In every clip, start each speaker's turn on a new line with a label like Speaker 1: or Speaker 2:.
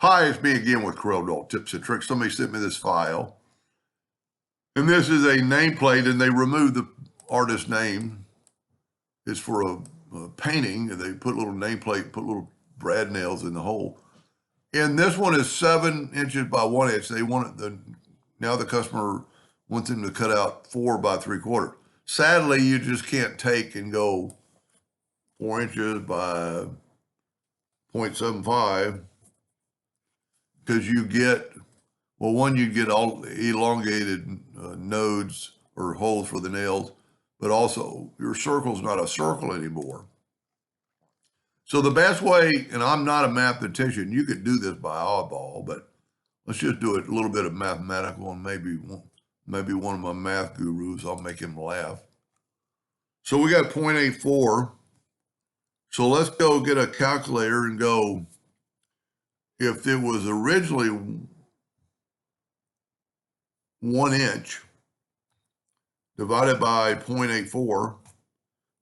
Speaker 1: Hi, it's me again with Corel Tips and Tricks. Somebody sent me this file. And this is a nameplate, and they removed the artist name. It's for a painting, and they put a little nameplate, put little brad nails in the hole. And this one is 7 inches by 1 inch. They want it, now the customer wants them to cut out 4 by 3/4. Sadly, you just can't take and go 4 inches by 0.75 because you get, well, one, you get all elongated nodes or holes for the nails, but also your circle's not a circle anymore. So the best way, and I'm not a mathematician, you could do this by eyeball, but let's just do it a little bit of mathematical, and maybe one of my math gurus, I'll make him laugh. So we got 0.84. So let's go get a calculator and go, if it was originally 1 inch divided by 0.84,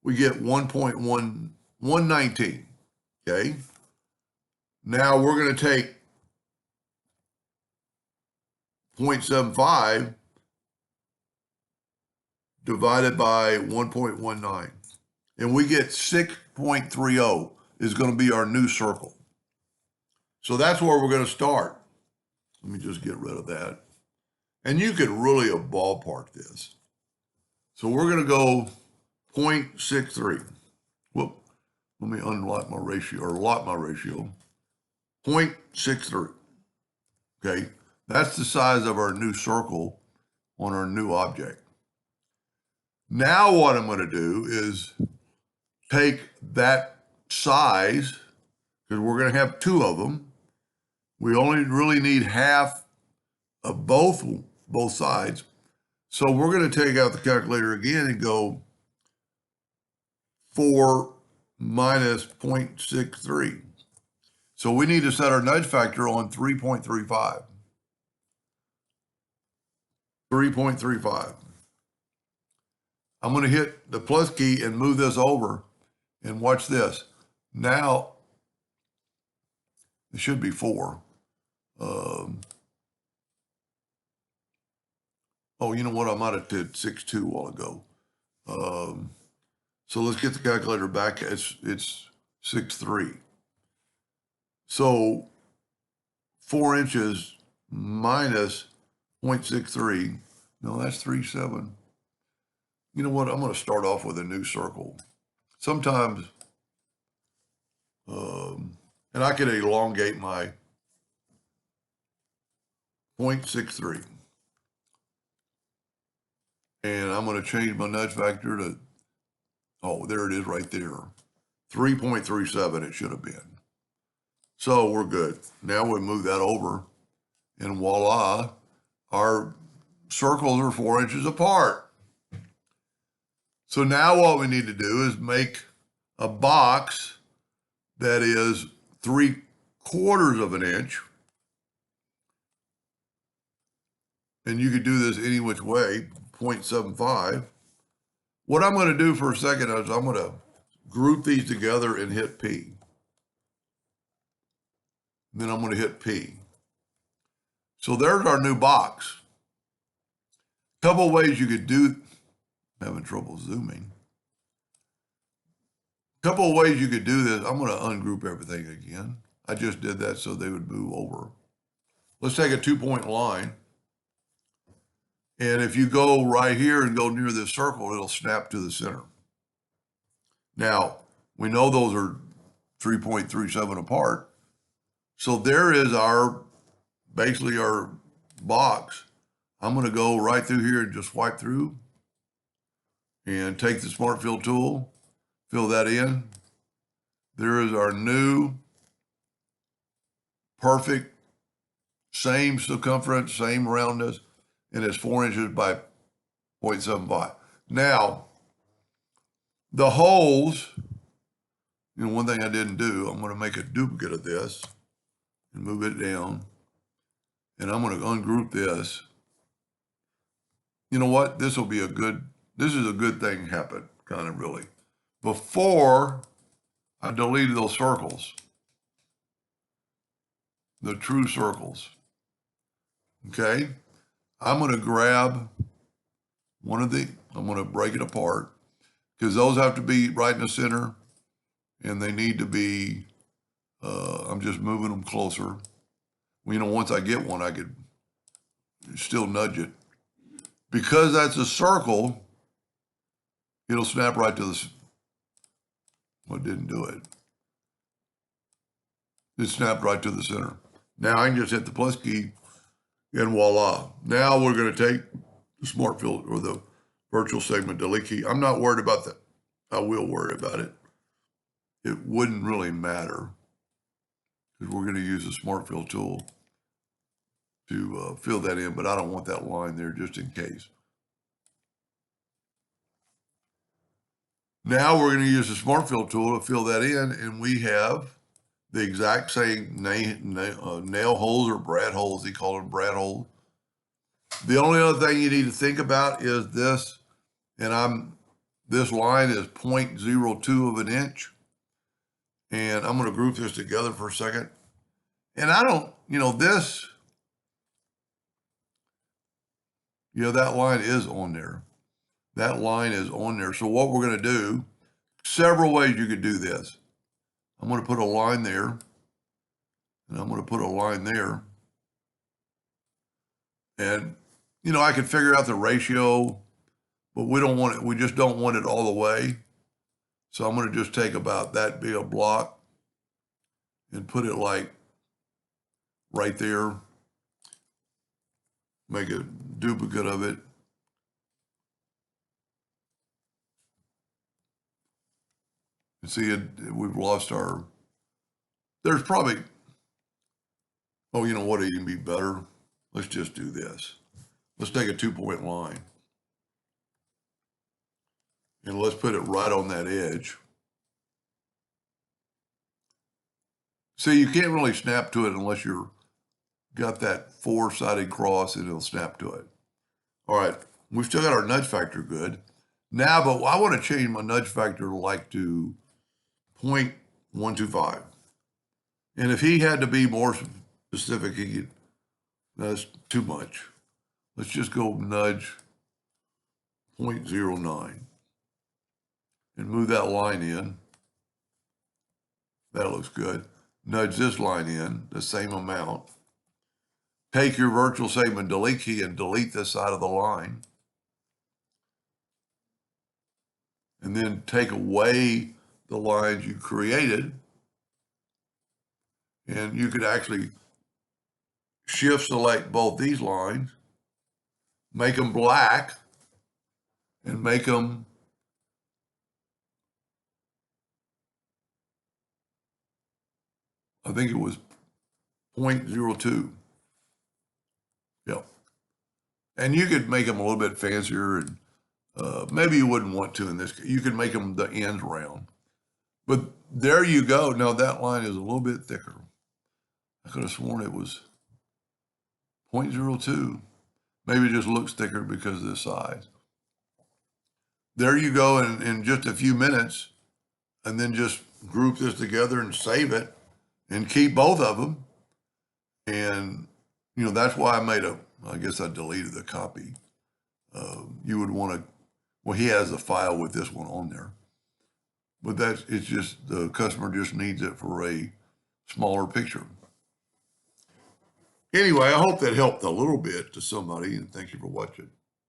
Speaker 1: we get 1.119. Okay. Now we're going to take 0.75 divided by 1.19, and we get 6.30 is going to be our new circle. So that's where we're going to start. Let me just get rid of that. And you could really ballpark this. So we're going to go 0.63. Whoop. Let me unlock my ratio, or lock my ratio. 0.63. Okay. That's the size of our new circle on our new object. Now what I'm going to do is take that size, because we're going to have 2 of them. We only really need half of both sides. So we're going to take out the calculator again and go 4 minus 0.63. So we need to set our nudge factor on 3.35. 3.35. I'm going to hit the plus key and move this over, and watch this. Now, it should be 4. Oh, you know what? I might have did 6.2 a while ago. So let's get the calculator back. It's 6.3. So 4 inches minus 0.63. No, that's 3.7. You know what? I'm going to start off with a new circle. Sometimes, and I can elongate my 0.63. And I'm going to change my nudge factor to, oh, there it is right there. 3.37 it should have been. So we're good. Now we move that over, and voila, our circles are 4 inches apart. So now what we need to do is make a box that is 3/4 of an inch. And you could do this any which way, 0.75. What I'm going to do for a second is I'm going to group these together and hit P. Then I'm going to hit P. So there's our new box. Couple of ways you could do, having trouble zooming. Couple of ways you could do this. I'm going to ungroup everything again. I just did that so they would move over. Let's take a 2-point line. And if you go right here and go near this circle, it'll snap to the center. Now, we know those are 3.37 apart. So there is basically our box. I'm going to go right through here and just swipe through and take the Smart Fill tool, fill that in. There is our new perfect, same circumference, same roundness, and it's 4 inches by 0.75. Now, the holes, one thing I didn't do, I'm going to make a duplicate of this and move it down. And I'm going to ungroup this. You know what? This is a good thing happen, kind of really. Before I deleted those circles, the true circles. Okay. I'm going to grab one of the, I'm going to break it apart because those have to be right in the center and they need to be, I'm just moving them closer. Well, you know, once I get one, I could still nudge it. Because that's a circle, it'll snap right to the, well, it didn't do it. It snapped right to the center. Now I can just hit the plus key and voila. Now we're going to take the smart filter or the virtual segment delete key. I'm not worried about that. I will worry about it. It wouldn't really matter because we're going to use the smart fill tool to fill that in, but I don't want that line there just in case. Now we're going to use the smart fill tool to fill that in, and we have the exact same nail holes or brad holes. He called them brad holes. The only other thing you need to think about is this, and this line is 0.02 of an inch. And I'm going to group this together for a second. And I don't, this, that line is on there. That line is on there. So what we're going to do, several ways you could do this. I'm going to put a line there, and I'm going to put a line there. And, I could figure out the ratio, but we don't want it, we just don't want it all the way. So I'm going to just take about that big a block and put it like right there. Make a duplicate of it. And see, we've lost our, there's probably, oh, you know what, it can be better. Let's just do this. Let's take a 2-point line. And let's put it right on that edge. See, you can't really snap to it unless you're got that 4-sided cross and it'll snap to it. All right, we've still got our nudge factor good. Now, but I want to change my nudge factor like to 0.125. And if he had to be more specific, he could, that's too much. Let's just go nudge 0.09 and move that line in. That looks good. Nudge this line in the same amount. Take your virtual segment delete key and delete this side of the line. And then take away the lines you created. And you could actually shift select both these lines, make them black, and make them I think it was 0.02. Yeah. And you could make them a little bit fancier, and maybe you wouldn't want to in this case. You could make them the ends round. But there you go. Now that line is a little bit thicker. I could have sworn it was 0.02. Maybe it just looks thicker because of the size. There you go in just a few minutes, and then just group this together and save it and keep both of them. And, that's why I guess I deleted the copy. You would want to, well, he has a file with this one on there. But it's just, the customer just needs it for a smaller picture. Anyway, I hope that helped a little bit to somebody, and thank you for watching.